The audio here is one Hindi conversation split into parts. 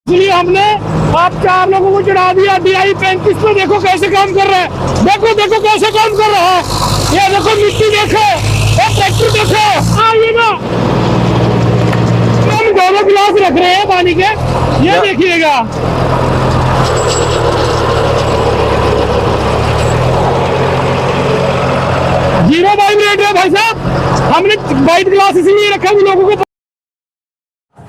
इसलिए हमने आप 4 लोगों को चढ़ा दिया। DI 35 पे देखो कैसे काम कर रहा है, देखो देखो कैसे काम कर रहा है। ये देखो मिट्टी देखो, ये ट्रैक्टर देखो। ये ना हम दोनों गिलास रख रहे हैं पानी के, ये देखिएगा। जीरो वाइब्रेट है भाई साहब, हमने वाइट ग्लास इसलिए रखा कि लोगों को।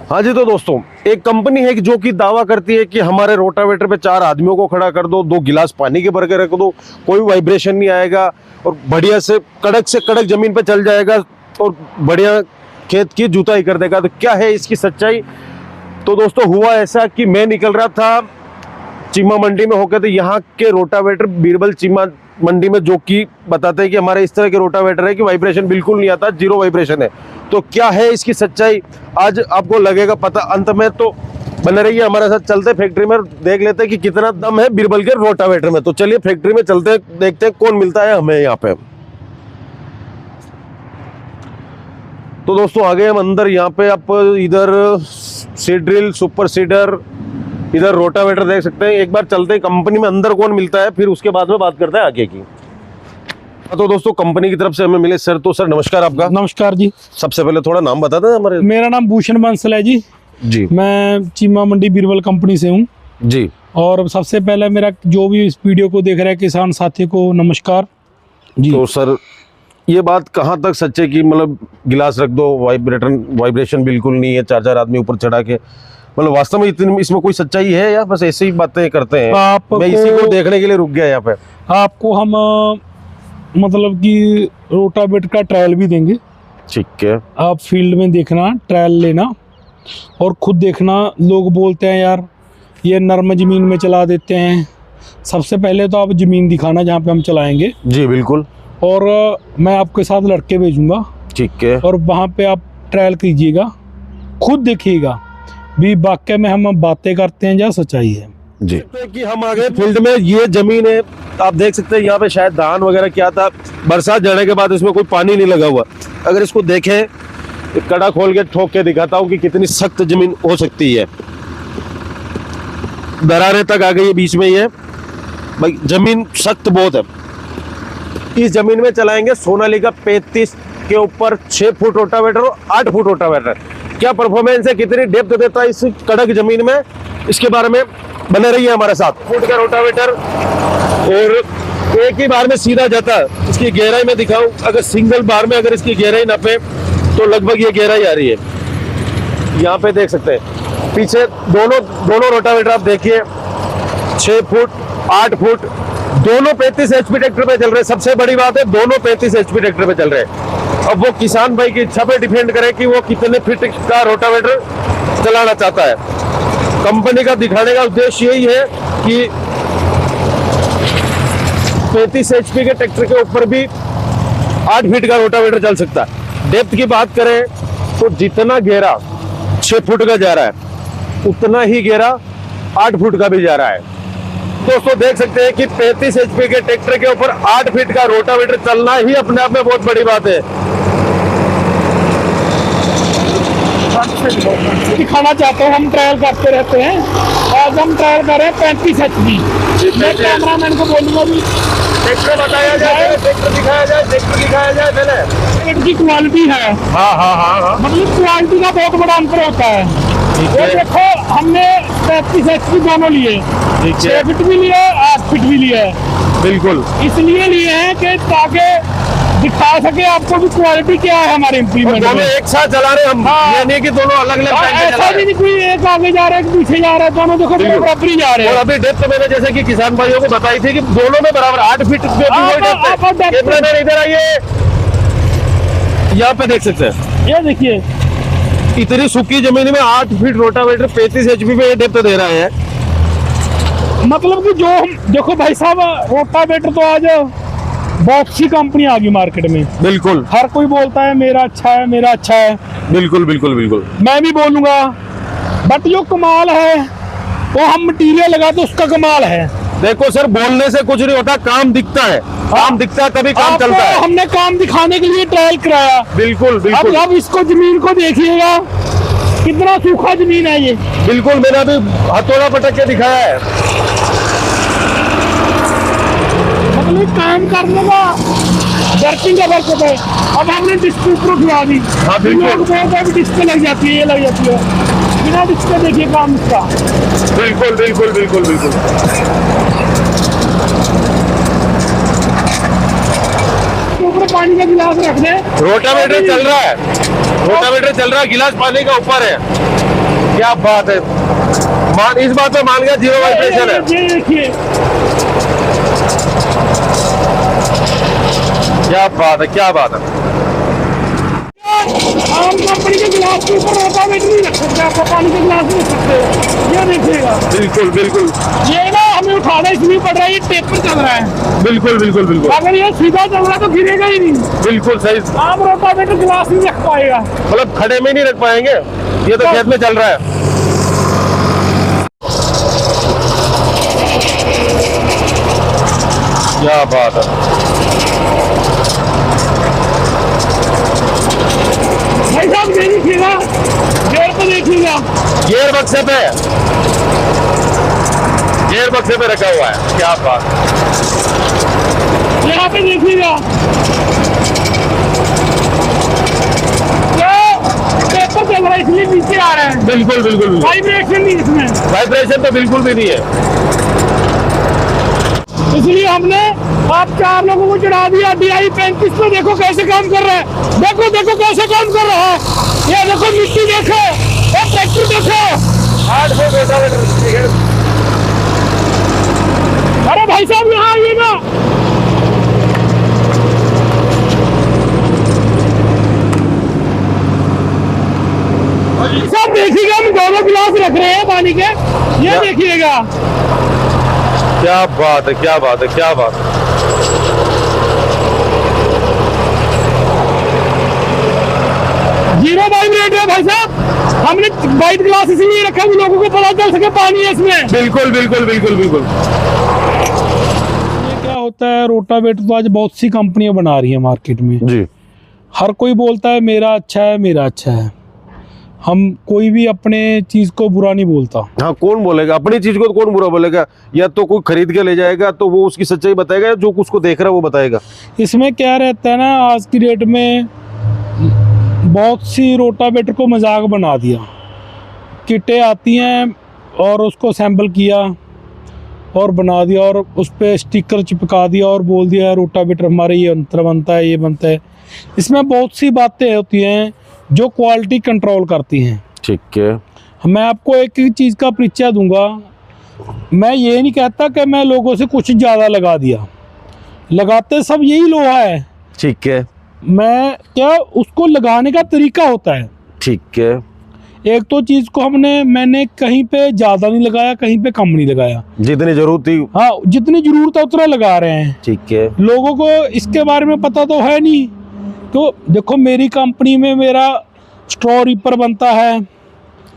हाँ जी, तो दोस्तों एक कंपनी है कि जो कि दावा करती है कि हमारे रोटावेटर पे 4 आदमियों को खड़ा कर दो, 2 गिलास पानी के भर के रख दो, कोई वाइब्रेशन नहीं आएगा और बढ़िया से कड़क जमीन पे चल जाएगा और बढ़िया खेत की जुताई कर देगा। तो क्या है इसकी सच्चाई? तो दोस्तों हुआ ऐसा कि मैं निकल रहा था चीमा मंडी में होकर, तो यहाँ के रोटावेटर बीरबल चीमा मंडी में जो कि बताते हैं कि हमारे इस तरह के रोटावेटर है कि वाइब्रेशन बिल्कुल नहीं आता, 0 वाइब्रेशन है। तो क्या है इसकी सच्चाई, आज आपको लगेगा पता अंत में। तो बने रहिए हमारे साथ, चलते फैक्ट्री में देख लेते हैं कि कितना दम है बीरबल के रोटावेटर में। तो चलिए फैक्ट्री में चलते हैं, देखते हैं कौन मिलता है हमें यहाँ पे। तो दोस्तों आ गए हम अंदर। यहाँ पे आप इधर सीड ड्रिल, सुपर सीडर, इधर रोटावेटर देख सकते हैं। एक बार चलते हैं कंपनी में अंदर कौन मिलता है, फिर उसके बाद में बात करते हैं आगे की। तो दोस्तों कंपनी की तरफ से हमें मिले सर। तो सर नमस्कार आपका। नमस्कार जी। सबसे पहले थोड़ा नाम बता दें हमारे। मेरा नाम भूषण बंसल है जी। जी, मैं चीमा मंडी बीरबल कंपनी से हूँ जी। और सबसे पहले मेरा जो भी इस वीडियो को देख रहा है किसान साथी को नमस्कार जी। तो सर ये बात कहाँ तक सच है कि मतलब गिलास रख दो, वाइब्रेशन बिल्कुल नहीं है, 4 आदमी ऊपर चढ़ा के, मतलब वास्तव में इतनी इसमें कोई सच्चाई है या बस ऐसे ही बातें करते हैं? मैं इसी को देखने के लिए रुक गया यहाँ पे। आपको हम मतलब कि रोटावेटर का ट्रायल भी देंगे। ठीक है। आप फील्ड में देखना, ट्रायल लेना और खुद देखना। लोग बोलते हैं यार ये नर्म ज़मीन में चला देते हैं। सबसे पहले तो आप ज़मीन दिखाना जहाँ पे हम चलाएंगे। जी बिल्कुल। और मैं आपके साथ लड़के भेजूंगा। ठीक है। और वहाँ पे आप ट्रायल कीजिएगा, खुद देखिएगा भी वाकई में हम बातें करते हैं या सच्चाई है जी। कि हम आ गए फील्ड में, ये जमीन है आप देख सकते हैं। यहाँ पे शायद धान वगैरह क्या था, बरसात जाने के बाद इसमें कोई पानी नहीं लगा हुआ। अगर इसको देखें, कड़ा खोल के ठोक के दिखाता हूँ कि कितनी सख्त जमीन हो सकती है। दरारें तक आ गई है बीच में, ये भाई जमीन सख्त बहुत है। इस जमीन में चलाएंगे सोनालिका 35 के ऊपर 6 फुट रोटावेटर और 8 फुट रोटावेटर। क्या परफॉर्मेंस है, कितनी डेप्थ देता है इस कड़क जमीन में, इसके बारे में बने रहिए हमारे साथ। फुट का रोटावेटर और एक ही बार में सीधा जाता है। इसकी गहराई में दिखाऊं, अगर सिंगल बार में अगर इसकी गहराई नापे तो लगभग ये गहराई आ रही है। यहाँ पे देख सकते हैं पीछे दोनों रोटावेटर आप देखिए, 6 फुट 8 फुट, दोनों 35 HP ट्रैक्टर पे चल रहे हैं। सबसे बड़ी बात है दोनों 35 HP ट्रैक्टर पे चल रहे हैं। अब वो किसान भाई की इच्छा पे डिपेंड करे कि वो कितने फीट का रोटावेटर चलाना चाहता है। कंपनी का दिखाने का उद्देश्य यही है कि 35 HP के ट्रैक्टर के ऊपर भी 8 फीट का रोटावेटर चल सकता है। डेप्थ की बात करें तो जितना गहरा 6 फुट का जा रहा है, उतना ही गहरा 8 फुट का भी जा रहा है। दोस्तों देख सकते हैं कि 35 HP के ट्रैक्टर के ऊपर 8 फीट का रोटावेटर चलना ही अपने आप में बहुत बड़ी बात है। दिखाना चाहते हैं, हम ट्रायल करते रहते हैं। आज हम ट्रायल कर रहे हैं 35 HP। मैं कैमरामैन को बोलूंगा भी ट्रैक्टर बताया जाए, ट्रैक्टर दिखाया जाए पहले। इनकी क्वालिटी है। हाँ। मतलब क्वालिटी का बहुत बड़ा अंतर होता है। ये देखो हमने 35 HP दोनों लिए, 6 फीट भी लिए, 8 फीट भी लिए। बिल्कुल इसलिए लिए हैं कि ताकि दिखा सके आपको भी क्वालिटी क्या है हमारे इम्प्लीमेंट दोनों में। एक साथ चला रहे हम, ये नहीं कि दोनों अलग अलग टाइम पे चला ऐसा रहे नहीं कोई एक आगे जा रहा है, एक पीछे जा रहा है, दोनों देखो बराबर ही जा रहे और हैं। अभी डेप्थ मैंने जैसे कि किसान भाइयों को बताई थी कि दोनों में बराबर 8 फीट में भी वही डेप्थ है। कैमरामैन इधर आइए, यहाँ पे देख सकते हैं। ये देखिए इतनी सूखी जमीन में 8 फीट रोटावेटर 35 HP पे ये डेप्थ दे रहा है। मतलब कि जो हम देखो भाई साहब, रोटावेटर तो आज बहुत सी कंपनी आ गई मार्केट में। बिल्कुल हर कोई बोलता है मेरा अच्छा है, मेरा अच्छा है। बिल्कुल बिल्कुल बिल्कुल मैं भी बोलूंगा, बट जो कमाल है वो हम मटीरियल लगा तो उसका कमाल है। देखो सर, बोलने से कुछ नहीं होता, काम दिखता है। काम दिखता है तभी काम चलता है। हमने काम दिखाने के लिए ट्रायल कराया। बिल्कुल बिल्कुल। अब इसको जमीन को देखिएगा, कितना सूखा जमीन है ये। बिल्कुल, मैंने अभी हथौड़ा पटक के दिखाया है। मतलब काम करने का वर्किंग का वर्क होता है। अब हमने डिस्प्ले ऊपर उठवा दी। हाँ, बिल्कुल। लोग बोलते हैं डिस्प्ले लग जाती है, ये लग जाती है। बिना डिस्प्ले देखिए काम इसका। बिल्कुल बिल्कुल बिल्कुल बिल्कुल। ऊपर पानी का गिलास रख दे। रोटावेटर चल रहा है, रोटावेटर चल रहा है, गिलास पानी का ऊपर है। क्या बात है, इस बात पे मान गया, जीरो वाइब्रेशन है। ये देखिए, क्या बात है, क्या बात है। आम कंपनी के गिलास के ऊपर रोटावेटर नहीं रख सकते, आपको पानी के गिलास नहीं रख सकते। ये देखिएगा, बिल्कुल बिल्कुल ये ना हमें उठाना इसलिए पड़ रहा है, ये टेपर चल रहा है। बिल्कुल बिल्कुल बिल्कुल अगर ये सीधा चल रहा है तो गिरेगा ही नहीं। बिल्कुल सही। आम रोटावेटर गिलास नहीं रख पाएगा। मतलब खड़े में नहीं रख पाएंगे, ये तो खेत में चल रहा है। क्या बात है भाई साहब, ये देखिएगा, गेयर पे देखिएगा, गियर बक्से पे, गियर बक्से पे रखा हुआ है। क्या बात, यहाँ पे देखिएगा, पेपर चल रहा है इसलिए नीचे आ रहा है। बिल्कुल बिल्कुल बिल्कुल। वाइब्रेशन नहीं इसमें, वाइब्रेशन तो बिल्कुल भी नहीं है। इसलिए हमने आप 4 लोगों को चढ़ा दिया। DI 35 पे देखो कैसे काम कर रहा है, देखो देखो कैसे काम कर रहा है। ये देखो मिट्टी देखो, ये ट्रैक्टर देखो। 8 फुट रोटावेटर। अरे भाई साहब यहाँ आइएगा। सब देखिएगा, हम 2 गिलास रख रहे हैं पानी के, ये देखिएगा। क्या बात है, क्या बात है, क्या बात है। जीरो वाइब्रेट है भाई साहब। हमने वाइट ग्लास इसलिए रखा कि लोगों को पता चल सके पानी है इसमें। बिल्कुल बिल्कुल बिल्कुल बिल्कुल। ये क्या होता है, रोटावेटर तो आज बहुत सी कंपनियां बना रही है मार्केट में। जी, हर कोई बोलता है मेरा अच्छा है, मेरा अच्छा है। हम कोई भी अपने चीज को बुरा नहीं बोलता। हाँ, कौन बोलेगा अपनी चीज को, तो कौन बुरा बोलेगा। या तो कोई खरीद के ले जाएगा तो वो उसकी सच्चाई बताएगा, जो उसको देख रहा है वो बताएगा। इसमें क्या रहता है ना, आज की डेट में बहुत सी रोटावेटर को मजाक बना दिया। किटें आती हैं और उसको सैंपल किया और बना दिया और उस पर स्टिकर चिपका दिया और बोल दिया रोटावेटर हमारे ये अंतर बनता है, ये बनता है। इसमें बहुत सी बातें होती हैं जो क्वालिटी कंट्रोल करती हैं। ठीक है, मैं आपको एक ही चीज़ का परिचय दूंगा। मैं ये नहीं कहता कि मैं लोगों से कुछ ज़्यादा लगा दिया, लगाते सब यही लोहा है। ठीक है, मैं क्या, उसको लगाने का तरीका होता है। ठीक है। एक तो चीज़ को मैंने कहीं पे ज़्यादा नहीं लगाया, कहीं पे कम नहीं लगाया। जितनी जरूरत थी, हाँ, जितनी ज़रूरत है उतना लगा रहे हैं। ठीक है। लोगों को इसके बारे में पता तो है नहीं। तो देखो, मेरी कंपनी में मेरा स्ट्रॉ रीपर बनता है,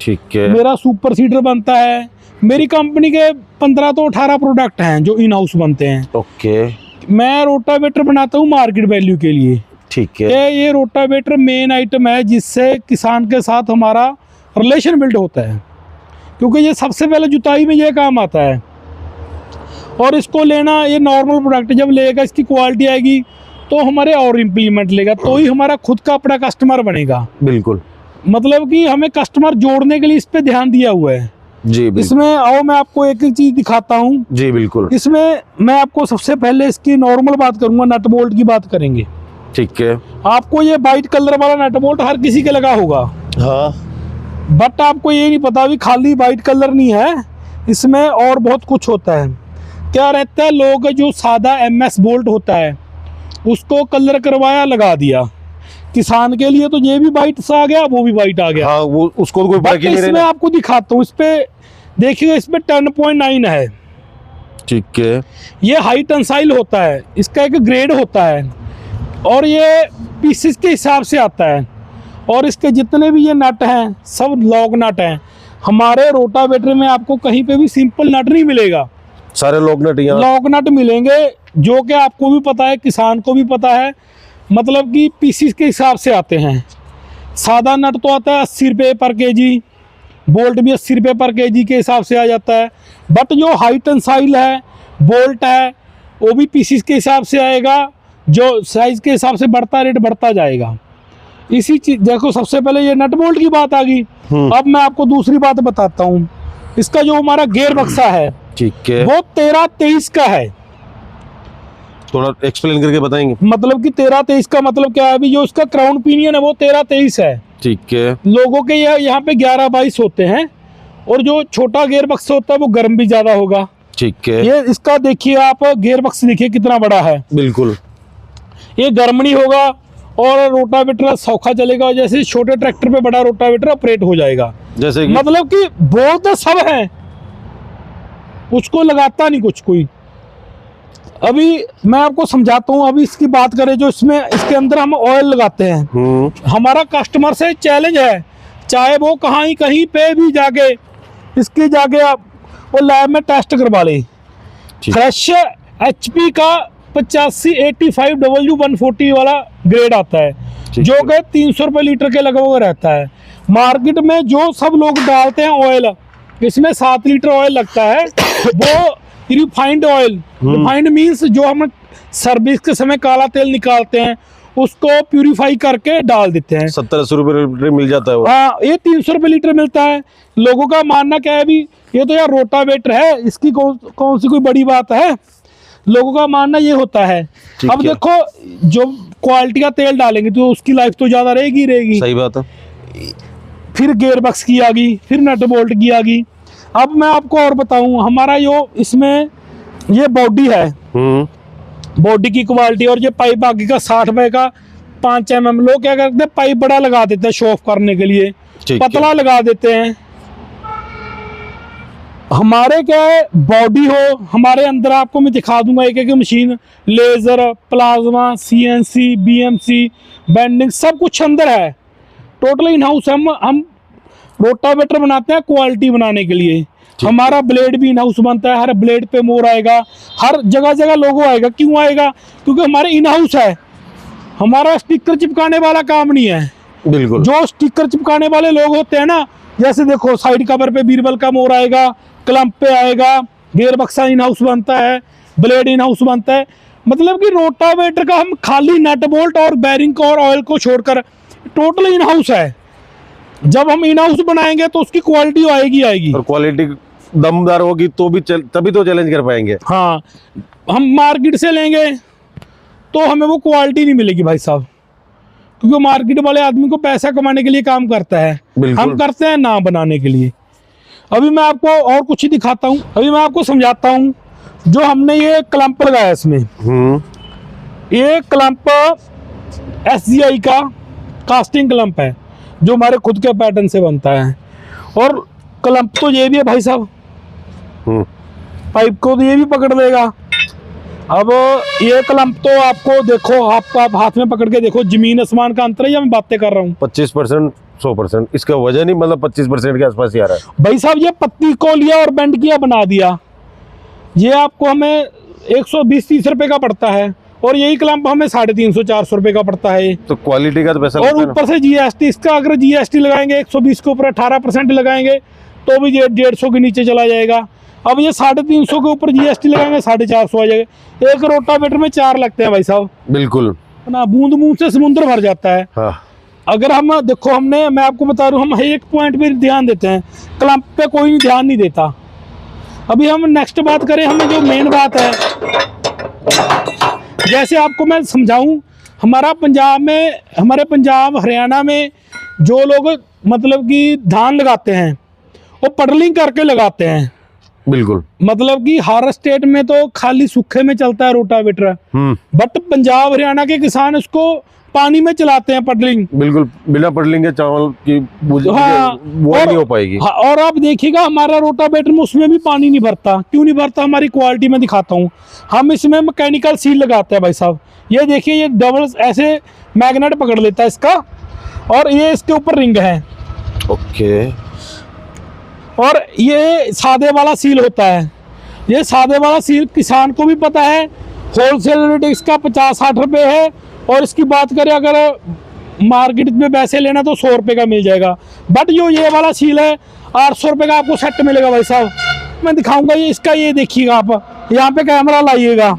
ठीक है, मेरा सुपर सीडर बनता है। मेरी कंपनी के 15 तो 18 प्रोडक्ट हैं जो इन हाउस बनते हैं। ओके, मैं रोटावेटर बनाता हूँ मार्केट वैल्यू के लिए। ठीक है, कि ये रोटावेटर मेन आइटम है जिससे किसान के साथ हमारा रिलेशन बिल्ड होता है, क्योंकि ये सबसे पहले जुताई में ये काम आता है। और इसको लेना, ये नॉर्मल प्रोडक्ट जब लेगा, इसकी क्वालिटी आएगी तो हमारे और इम्प्लीमेंट लेगा, तो ही हमारा खुद का अपना कस्टमर बनेगा। बिल्कुल। मतलब कि हमें कस्टमर जोड़ने के लिए इस पे ध्यान दिया हुआ है। जी बिल्कुल। इसमें आओ मैं आपको एक एक चीज दिखाता हूँ। जी बिल्कुल। इसमें मैं आपको सबसे पहले इसकी नॉर्मल बात करूंगा, नट बोल्ट की बात करेंगे। ठीक है। आपको ये वाइट कलर वाला नट बोल्ट हर किसी के लगा होगा, हाँ, बट आपको ये नहीं पता भी खाली वाइट कलर नहीं है, इसमें और बहुत कुछ होता है। क्या रहता है, लोग जो सादा MS बोल्ट होता है उसको कलर करवाया, लगा दिया। किसान के लिए तो ये भी वाइट सा आ गया, वो भी वाइट आ गया। हाँ, वो उसको कोई फर्क ही नहीं इसमें रहना। आपको दिखाता हूँ, इस पे देखिएगा, इस पे 10.9 है। ठीक है। ये हाई टेंसाइल होता है, इसका एक ग्रेड होता है और ये पीसेस के हिसाब से आता है। और इसके जितने भी ये नट हैं सब लॉग नट हैं। हमारे रोटावेटर में आपको कहीं पे भी सिंपल नट नहीं मिलेगा, सारे लोग नट यहाँ लॉग नट मिलेंगे, जो कि आपको भी पता है, किसान को भी पता है। मतलब कि पीसीस के हिसाब से आते हैं। सादा नट तो आता है 80 रुपये पर केजी, बोल्ट भी 80 रुपये पर केजी के हिसाब से आ जाता है। बट जो हाई टेंसाइल है बोल्ट है वो भी पीसीस के हिसाब से आएगा, जो साइज के हिसाब से बढ़ता रेट बढ़ता जाएगा। इसी चीज देखो, सबसे पहले ये नट बोल्ट की बात आ गई। अब मैं आपको दूसरी बात बताता हूँ। इसका जो हमारा गियर बक्सा है ठीक है, वो 13-23 का है। थोड़ा एक्सप्लेन करके बताएंगे। मतलब कि 13-23 का मतलब क्या है, अभी जो इसका क्राउन पिनियन है वो 13-23 है। ठीक है, लोगों के यहाँ पे 11-22 होते हैं, और जो छोटा गियर बक्स होता है वो गर्म भी ज्यादा होगा। ठीक है, ये इसका देखिए आप, गियर बक्स देखिए कितना बड़ा है, बिल्कुल ये गर्म नहीं होगा और रोटावेटर सौखा चलेगा। जैसे छोटे ट्रैक्टर पे बड़ा रोटावेटर ऑपरेट हो जाएगा। जैसे कि मतलब कि बोल तो सब है, उसको लगाता नहीं कुछ कोई। अभी मैं आपको समझाता हूँ। अभी इसकी बात करें, जो इसमें इसके अंदर हम ऑयल लगाते हैं, हमारा कस्टमर से चैलेंज है, चाहे वो कहीं पे भी जाके इसकी जाके आप वो लैब में टेस्ट करवा ले। फ्रेश HP का 8585 W140 वाला ग्रेड आता है, जो कि 300 रुपये लीटर के लगभग रहता है। मार्केट में जो सब लोग डालते हैं ऑयल, इसमें 7 लीटर ऑयल लगता है, वो रिफाइंड ऑयल। रिफाइंड मीन्स जो हम सर्विस के समय काला तेल निकालते हैं उसको प्यूरिफाई करके डाल देते हैं। 70-80 रुपये लीटर मिल जाता है वो। हाँ, ये 300 रुपये लीटर मिलता है। लोगों का मानना क्या है, अभी ये तो यार रोटावेटर है, इसकी कौन सी कोई बड़ी बात है, लोगों का मानना ये होता है। अब देखो, जो क्वालिटी का तेल डालेंगे तो उसकी लाइफ तो ज्यादा रहेगी। सही बात है। फिर गियर बक्स की आ गई, फिर नट बोल्ट की आ गई। अब मैं आपको और बताऊं, हमारा जो इसमें ये बॉडी है, बॉडी की क्वालिटी, और ये पाइप आगे का 60 रुपए का 5 mm। लोग क्या करते हैं, पाइप बड़ा लगा देते हैं शो ऑफ करने के लिए, पतला लगा देते हैं। हमारे क्या है, बॉडी हो हमारे अंदर, आपको मैं दिखा दूंगा एक एक machine, laser, plasma, CNC, BMC, bending, सब कुछ अंदर है। टोटल इन हाउस हम रोटावेटर बनाते हैं क्वालिटी बनाने के लिए। हमारा ब्लेड भी इन हाउस बनता है, हर ब्लेड पे मोर आएगा, हर जगह जगह लोगो आएगा। क्यों आएगा? क्योंकि हमारे इन हाउस है, हमारा स्टिकर चिपकाने वाला काम नहीं है। बिल्कुल, जो स्टिकर चिपकाने वाले लोग होते हैं ना, जैसे देखो साइड कवर पे बीरबल का मोर आएगा, क्लम्प पे आएगा, गियर बक्सा इन हाउस बनता है, ब्लेड इन हाउस बनता है। मतलब कि रोटावेटर का हम खाली नट बोल्ट और बैरिंग को और ऑयल को छोड़कर टोटल इन हाउस है। जब हम इन हाउस बनाएंगे तो उसकी क्वालिटी आएगी, और क्वालिटी दमदार होगी तो भी तभी तो चैलेंज कर पाएंगे। हाँ, हम मार्केट से लेंगे तो हमें वो क्वालिटी नहीं मिलेगी भाई साहब, क्योंकि मार्केट वाले आदमी को पैसा कमाने के लिए काम करता है, हम करते हैं नाम बनाने के लिए। अभी मैं आपको और कुछ ही दिखाता हूँ, अभी मैं आपको समझाता हूँ। जो हमने ये क्लम्प लगाया इसमें, ये क्लम्प SGI का कास्टिंग क्लम्प है, जो हमारे खुद के पैटर्न से बनता है। और क्लम्प तो ये भी है भाई साहब, पाइप को तो ये भी पकड़ लेगा। अब ये क्लम्प तो आपको देखो, आप हाथ में पकड़ के देखो, जमीन आसमान का अंतर है, या मैं बातें कर रहा हूँ। 25% 100% इसका वजन ही मतलब 25% के आसपास ही आ रहा है भाई साहब। ये पत्ती को लिया और बेंड किया, बना दिया। ये आपको हमें 120-30 रुपए का पड़ता है, और यही क्लम्प हमें 350-400 रुपए का पड़ता है। तो क्वालिटी का तो पैसा, और ऊपर से GST, इसका अगर GST लगाएंगे 120 के ऊपर 18% लगाएंगे तो भी 150 के नीचे चला जाएगा। अब ये 350 के ऊपर GST लगाएंगे 450 आ जाएगा। एक रोटावेटर में 4 लगते हैं भाई साहब। बिल्कुल ना, बूंद बूंद से समुद्र भर जाता है। हाँ। अगर हम देखो, मैं आपको बता रहा हूँ, हम एक पॉइंट पे ध्यान देते हैं, क्लम्प पे कोई ध्यान नहीं देता। अभी हम नेक्स्ट बात करें, हमें जो मेन बात है, जैसे आपको मैं समझाऊं, हमारे पंजाब हरियाणा में जो लोग मतलब कि धान लगाते हैं वो पडलिंग करके लगाते हैं। बिल्कुल, मतलब कि हर स्टेट में तो खाली सूखे में चलता है रोटावेटर, बट पंजाब हरियाणा के किसान उसको पानी में चलाते हैं पडलिंग। बिल्कुल, बिना पडलिंग के चावल की वो नहीं हो पाएगी। और आप देखिएगा हमारा रोटावेटर में उसमें भी पानी नहीं भरता। क्यों नहीं भरता? हमारी क्वालिटी में दिखाता हूँ। हम इसमें मैकेनिकल सील लगाते हैं भाई साहब। ये देखिए, ये डबल ऐसे मैग्नेट पकड़ लेता है इसका, और ये इसके ऊपर रिंग है। ओके। और ये सादे वाला सील होता है। ये सादे वाला सील किसान को भी पता है, होलसेल रेट इसका 50-60 रुपये है। और इसकी बात करें अगर मार्केट में वैसे लेना तो 100 रुपये का मिल जाएगा, बट जो ये वाला सील है 800 रुपये का आपको सेट मिलेगा भाई साहब। मैं दिखाऊंगा ये इसका, ये देखिएगा आप, यहाँ पे कैमरा लाइएगा।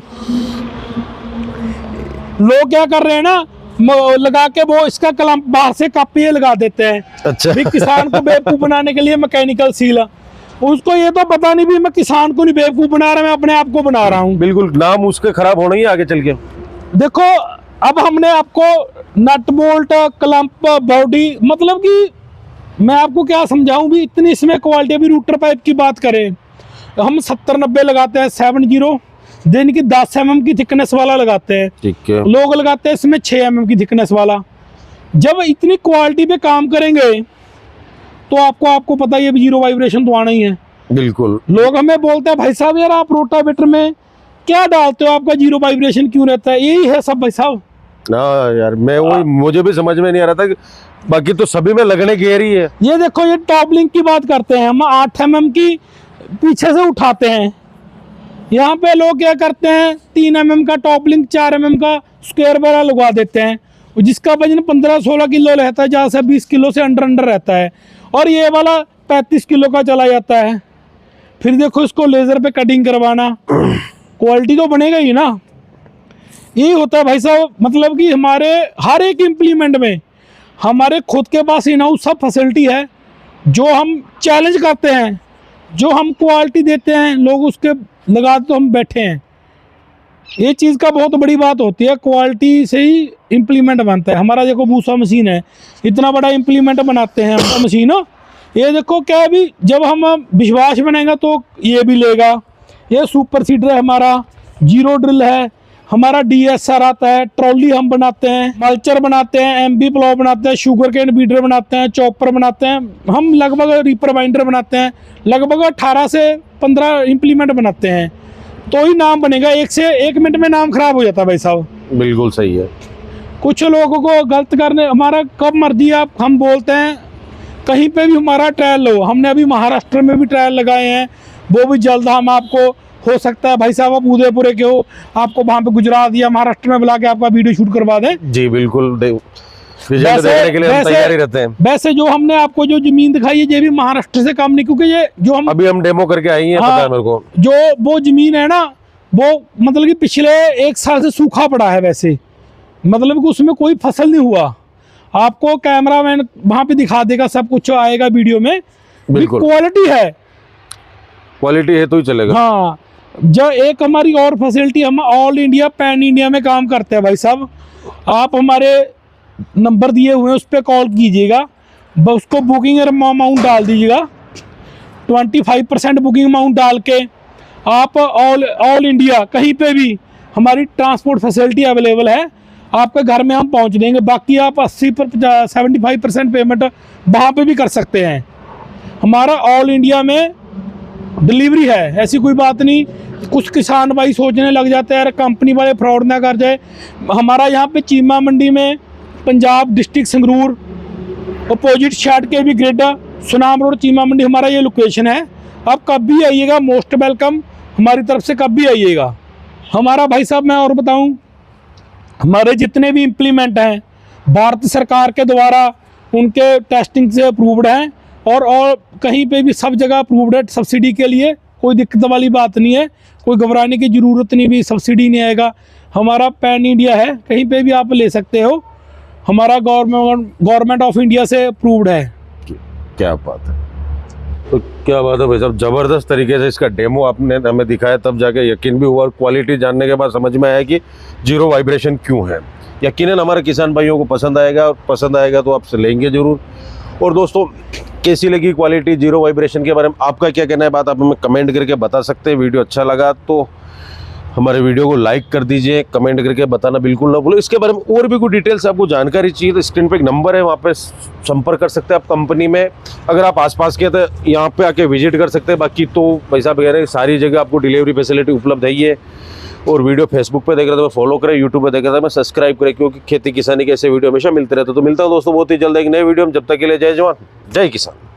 लोग क्या कर रहे हैं ना, लगा के वो इसका कलम बाहर से कप ये लगा देते हैं। अच्छा। भी किसान को बेवकूफ बनाने के लिए मैकेनिकल सील, उसको ये तो पता नहीं भी मैं किसान को नहीं बेवकूफ बना रहा, मैं अपने आप को बना रहा हूँ। बिल्कुल, नाम उसके खराब होना ही आगे चल के। देखो अब हमने आपको नट बोल्ट क्लम्प बॉडी, मतलब कि मैं आपको क्या समझाऊं भी, इतनी इसमें क्वालिटी। अभी रूटर पाइप की बात करें, हम 70-90 लगाते हैं, 70 दिन की 10 mm की थिकनेस वाला लगाते हैं। ठीक है। लोग लगाते हैं इसमें 6 mm की थिकनेस वाला। जब इतनी क्वालिटी पे काम करेंगे तो आपको पता ही है जीरो वाइब्रेशन तो आना ही है। बिल्कुल। लोग हमें बोलते हैं भाई साहब यार आप रोटावेटर में क्या डालते हो, आपका जीरो वाइब्रेशन क्यों रहता है? यही है सब भाई साहब। हाँ यार, मैं वही, मुझे भी समझ में नहीं आ रहा था कि बाकी तो सभी में लगने की ही है। ये देखो, ये टॉप लिंक की बात करते हैं हम, 8 mm की पीछे से उठाते हैं। यहाँ पे लोग क्या करते हैं, 3 mm का टॉप लिंक, 4 mm का स्क्वायर वाला लगवा देते हैं, जिसका वजन 15-16 किलो रहता है, जहाँ से 20 किलो से अंडर रहता है, और ये वाला 35 किलो का चला जाता है। फिर देखो इसको लेज़र पे कटिंग करवाना, क्वालिटी तो बनेगा ही ना। यही होता है भाई साहब, मतलब कि हमारे हर एक इम्प्लीमेंट में हमारे खुद के पास इन हाउस सब फैसिलिटी है। जो हम चैलेंज करते हैं, जो हम क्वालिटी देते हैं, लोग उसके लगा तो हम बैठे हैं। ये चीज़ का बहुत बड़ी बात होती है, क्वालिटी से ही इम्प्लीमेंट बनता है। हमारा देखो भूसा मशीन है, इतना बड़ा इम्प्लीमेंट बनाते हैं हम मशीन। ये देखो क्या है, भी जब हम विश्वास बनेगा तो ये भी लेगा। ये सुपर सीडर है हमारा, जीरो ड्रिल है हमारा, DSR आता है, ट्रॉली हम बनाते हैं, मल्चर बनाते हैं, MB प्लाव बनाते हैं, शुगर केन बीडर बनाते हैं, चॉपर बनाते हैं, हम लगभग रीपर बाइंडर बनाते हैं, लगभग 18 से 15 इम्प्लीमेंट बनाते हैं। तो ही नाम बनेगा, एक मिनट में नाम खराब हो जाता है भाई साहब। बिल्कुल सही है। कुछ लोगों को गलत करने, हमारा कब मर्जी आप, हम बोलते हैं कहीं पे भी हमारा ट्रायल लो। हमने अभी महाराष्ट्र में भी ट्रायल लगाए हैं, वो भी जल्द हम आपको, हो सकता है भाई साहब आप उदयपुर के हो, आपको वहाँ पे गुजरात या महाराष्ट्र में बुला के आपका वीडियो शूट करवा दें। जी बिल्कुल, रिजल्ट देखने के लिए हम तैयार ही रहते हैं। वैसे जो हमने आपको जो जमीन दिखाई है, ये भी महाराष्ट्र से कम नहीं, क्योंकि ये जो हम अभी हम डेमो करके आई हैं, पता है मेरे को। जो वो जमीन है ना, वो मतलब कि पिछले 1 साल से सूखा पड़ा है, वैसे मतलब कि उसमें कोई फसल नहीं हुआ। आपको कैमरामैन वहाँ पे दिखा देगा, सब कुछ आएगा वीडियो में। बिल्कुल क्वालिटी है, क्वालिटी है तो ही चलेगा। हाँ, जो एक हमारी और फैसिलिटी, हम ऑल इंडिया पैन इंडिया में काम करते हैं भाई साहब। आप हमारे नंबर दिए हुए हैं, उस पर कॉल कीजिएगा, उसको बुकिंग अमाउंट डाल दीजिएगा, 25% बुकिंग अमाउंट डाल के आप ऑल इंडिया कहीं पे भी हमारी ट्रांसपोर्ट फैसिलिटी अवेलेबल है, आपके घर में हम पहुंच देंगे। बाकी आप 75% पेमेंट वहाँ पे भी कर सकते हैं। हमारा ऑल इंडिया में डिलीवरी है, ऐसी कोई बात नहीं। कुछ किसान भाई सोचने लग जाते हैं यार कंपनी वाले फ्रॉड ना कर जाए। हमारा यहाँ पे चीमा मंडी में, पंजाब डिस्ट्रिक्ट संगरूर, अपोजिट शैड के भी ग्रिड, सुनाम रोड, चीमा मंडी हमारा ये लोकेशन है। आप कब भी आइएगा, मोस्ट वेलकम, हमारी तरफ से कब भी आइएगा। हमारा भाई साहब मैं और बताऊं, हमारे जितने भी इम्प्लीमेंट हैं भारत सरकार के द्वारा उनके टेस्टिंग से अप्रूव्ड हैं, और कहीं पे भी सब जगह अप्रूव्ड है सब्सिडी के लिए। कोई दिक्कत वाली बात नहीं है, कोई घबराने की ज़रूरत नहीं, भी सब्सिडी नहीं आएगा। हमारा पैन इंडिया है, कहीं पे भी आप ले सकते हो। हमारा गवर्नमेंट ऑफ इंडिया से अप्रूव्ड है। क्या बात है, तो क्या बात है भाई साहब, ज़बरदस्त तरीके से इसका डेमो आपने हमें दिखाया, तब जाके यकीन भी हुआ, और क्वालिटी जानने के बाद समझ में आया कि जीरो वाइब्रेशन क्यों है। यकीनन हमारे किसान भाइयों को पसंद आएगा, और पसंद आएगा तो आपसे लेंगे ज़रूर। और दोस्तों, कैसी लगी क्वालिटी जीरो वाइब्रेशन के बारे में, आपका क्या कहना है, बात आप हमें कमेंट करके बता सकते हैं। वीडियो अच्छा लगा तो हमारे वीडियो को लाइक कर दीजिए, कमेंट करके बताना बिल्कुल ना भूलो। इसके बारे में और भी कोई डिटेल्स आपको जानकारी चाहिए तो स्क्रीन पे एक नंबर है, वहाँ पे संपर्क कर सकते हैं आप कंपनी में। अगर आप आसपास के तो यहाँ पे आके विजिट कर सकते हैं। बाकी तो भाई साहब कह रहे हैं सारी जगह आपको डिलीवरी फैसिलिटी उपलब्ध है ही है। और वीडियो फेसबुक पे देख रहे थे फॉलो करें, यूट्यूब पे देख रहे थे सब्सक्राइब करें, क्योंकि खेती किसानी के ऐसे वीडियो हमेशा मिलते रहते। तो मिलता है दोस्तों बहुत ही जल्द एक नए वीडियो में, जब तक के लिए जय जवान जय किसान।